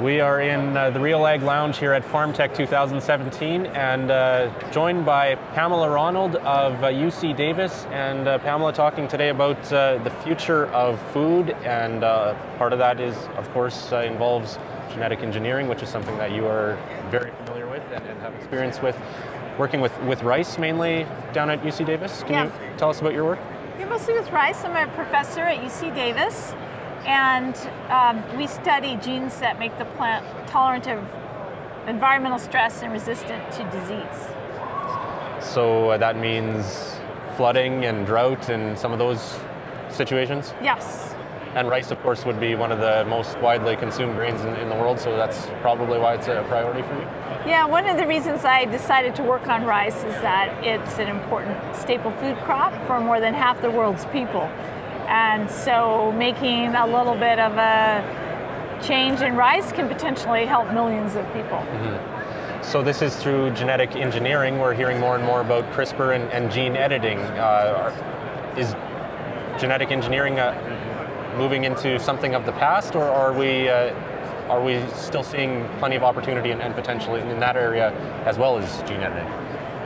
We are in the Real Ag Lounge here at FarmTech 2017 and joined by Pamela Ronald of UC Davis. And Pamela talking today about the future of food, and part of that is, of course, involves genetic engineering, which is something that you are very familiar with and have experience with, working with rice mainly down at UC Davis. Can you tell us about your work? Yeah, mostly with rice. I'm a professor at UC Davis. And we study genes that make the plant tolerant of environmental stress and resistant to disease. So that means flooding and drought and some of those situations? Yes. And rice, of course, would be one of the most widely consumed grains in the world, so that's probably why it's a priority for you? Yeah, one of the reasons I decided to work on rice is that it's an important staple food crop for more than half the world's people. And so making a little bit of a change in rice can potentially help millions of people. Mm-hmm. So this is through genetic engineering. We're hearing more and more about CRISPR and gene editing. Is genetic engineering moving into something of the past, or are we still seeing plenty of opportunity and potential in that area as well as gene editing?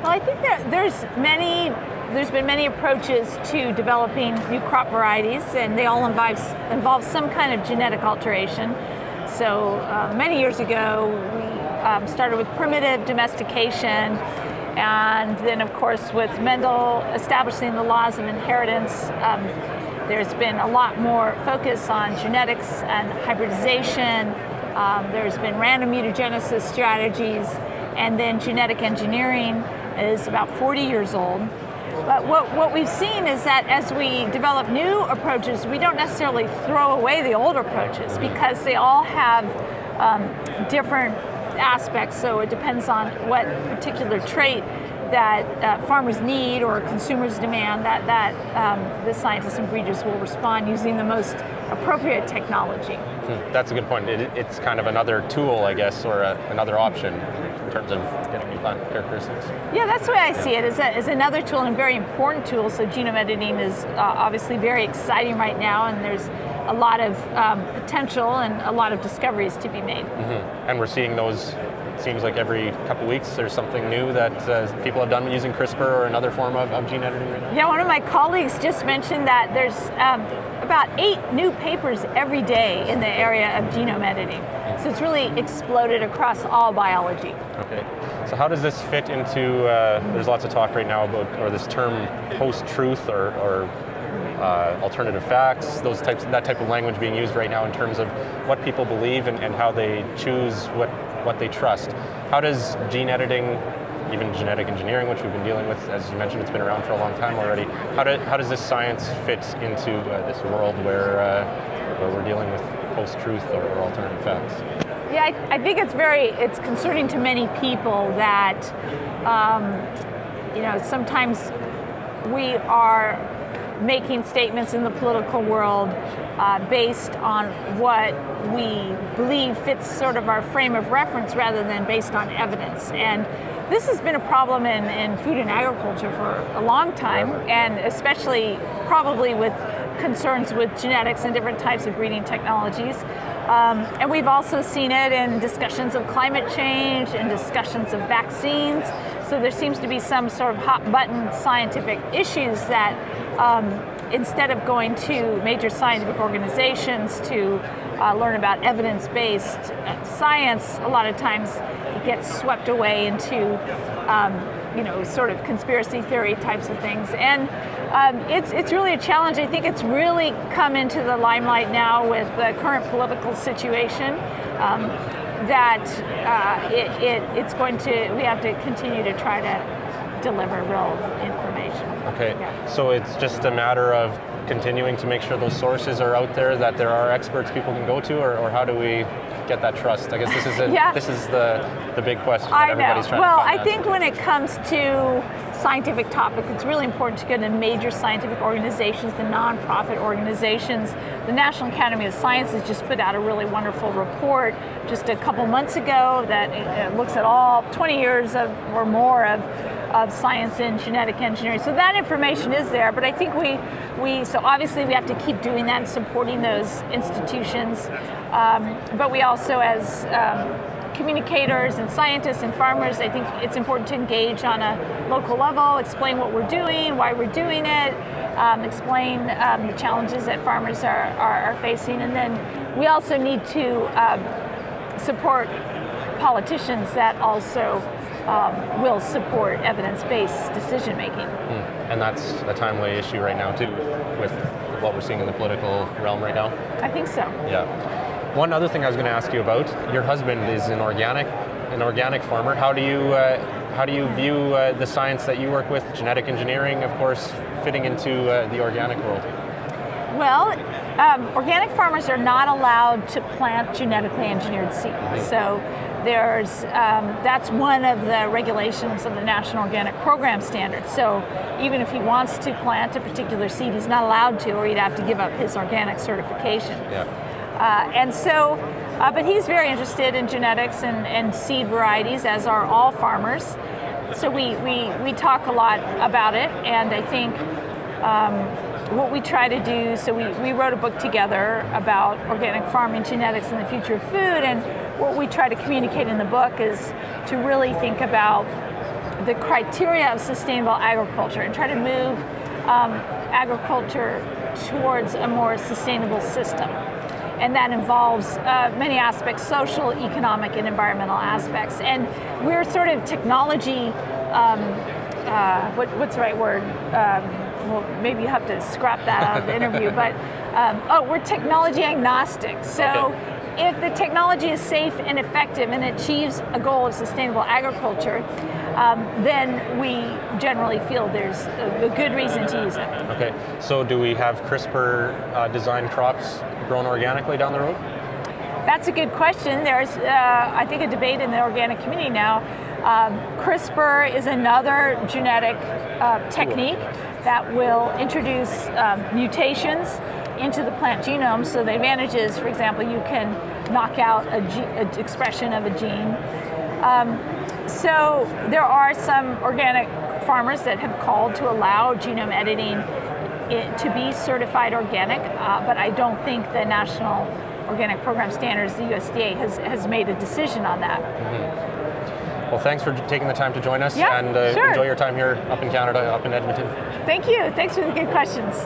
Well, I think there's been many approaches to developing new crop varieties, and they all involve some kind of genetic alteration. So many years ago, we started with primitive domestication, and then of course with Mendel establishing the laws of inheritance, there's been a lot more focus on genetics and hybridization. There's been random mutagenesis strategies, and then genetic engineering is about 40 years old. But what we've seen is that as we develop new approaches, we don't necessarily throw away the old approaches because they all have different aspects. So it depends on what particular trait that farmers need or consumers demand that the scientists and breeders will respond using the most appropriate technology. That's a good point. It's kind of another tool, I guess, or another option in terms of getting new plant characteristics. Yeah, that's the way I see it, as another tool and a very important tool. So genome editing is obviously very exciting right now, and there's a lot of potential and a lot of discoveries to be made. Mm-hmm. And we're seeing those, it seems like every couple of weeks there's something new that people have done using CRISPR or another form of gene editing right now. Yeah, one of my colleagues just mentioned that there's about 8 new papers every day in the area of genome editing. So it's really exploded across all biology. Okay, so how does this fit into, there's lots of talk right now about, or this term post-truth or alternative facts, that type of language being used right now in terms of what people believe and how they choose what they trust. How does gene editing, even genetic engineering, which we've been dealing with, as you mentioned, it's been around for a long time already, how does this science fit into this world where we're dealing with post-truth or alternative facts? Yeah, I think it's concerning to many people that sometimes we are making statements in the political world based on what we believe fits sort of our frame of reference rather than based on evidence. And this has been a problem in food and agriculture for a long time, and especially probably with concerns with genetics and different types of breeding technologies. And we've also seen it in discussions of climate change and discussions of vaccines. So there seems to be some sort of hot button scientific issues that instead of going to major scientific organizations to learn about evidence-based science, a lot of times it gets swept away into sort of conspiracy theory types of things. And it's really a challenge. I think it's really come into the limelight now with the current political situation that we have to continue to try to deliver real information. Okay, yeah. So it's just a matter of continuing to make sure those sources are out there, that there are experts people can go to, or how do we get that trust? I guess this is this is the big question that everybody's trying to find. Well, I think when it comes to scientific topic, it's really important to get in major scientific organizations, the nonprofit organizations. The National Academy of Sciences just put out a really wonderful report just a couple months ago that looks at all 20 years or more of science and genetic engineering. So that information is there, but I think so obviously we have to keep doing that and supporting those institutions, but we also, as communicators and scientists and farmers, I think it's important to engage on a local level, explain what we're doing, why we're doing it, explain the challenges that farmers are facing, and then we also need to support politicians that also will support evidence-based decision making. And that's a timely issue right now too, with what we're seeing in the political realm right now. I think so. Yeah. One other thing I was going to ask you about, your husband is an organic farmer. How do you view the science that you work with, genetic engineering, of course, fitting into the organic world? Well, organic farmers are not allowed to plant genetically engineered seed. So that's one of the regulations of the National Organic Program Standards. So even if he wants to plant a particular seed, he's not allowed to, or he'd have to give up his organic certification. Yeah. But he's very interested in genetics and seed varieties, as are all farmers. So we talk a lot about it, and I think what we try to do, so we wrote a book together about organic farming, genetics, and the future of food, and what we try to communicate in the book is to really think about the criteria of sustainable agriculture and try to move agriculture towards a more sustainable system. And that involves many aspects, social, economic, and environmental aspects. And we're sort of technology, what's the right word? Well, maybe you have to scrap that out of the interview, but we're technology agnostic. So if the technology is safe and effective and achieves a goal of sustainable agriculture, then we generally feel there's a good reason to use it. Okay, so do we have CRISPR designed crops grown organically down the road? That's a good question. There's, I think, a debate in the organic community now. CRISPR is another genetic technique that will introduce mutations into the plant genome. So the advantage is, for example, you can knock out an expression of a gene. So there are some organic farmers that have called to allow genome editing to be certified organic, but I don't think the National Organic Program Standards, the USDA, has made a decision on that. Well, thanks for taking the time to join us, yeah, and sure. Enjoy your time here up in Canada, up in Edmonton. Thank you. Thanks for the good questions.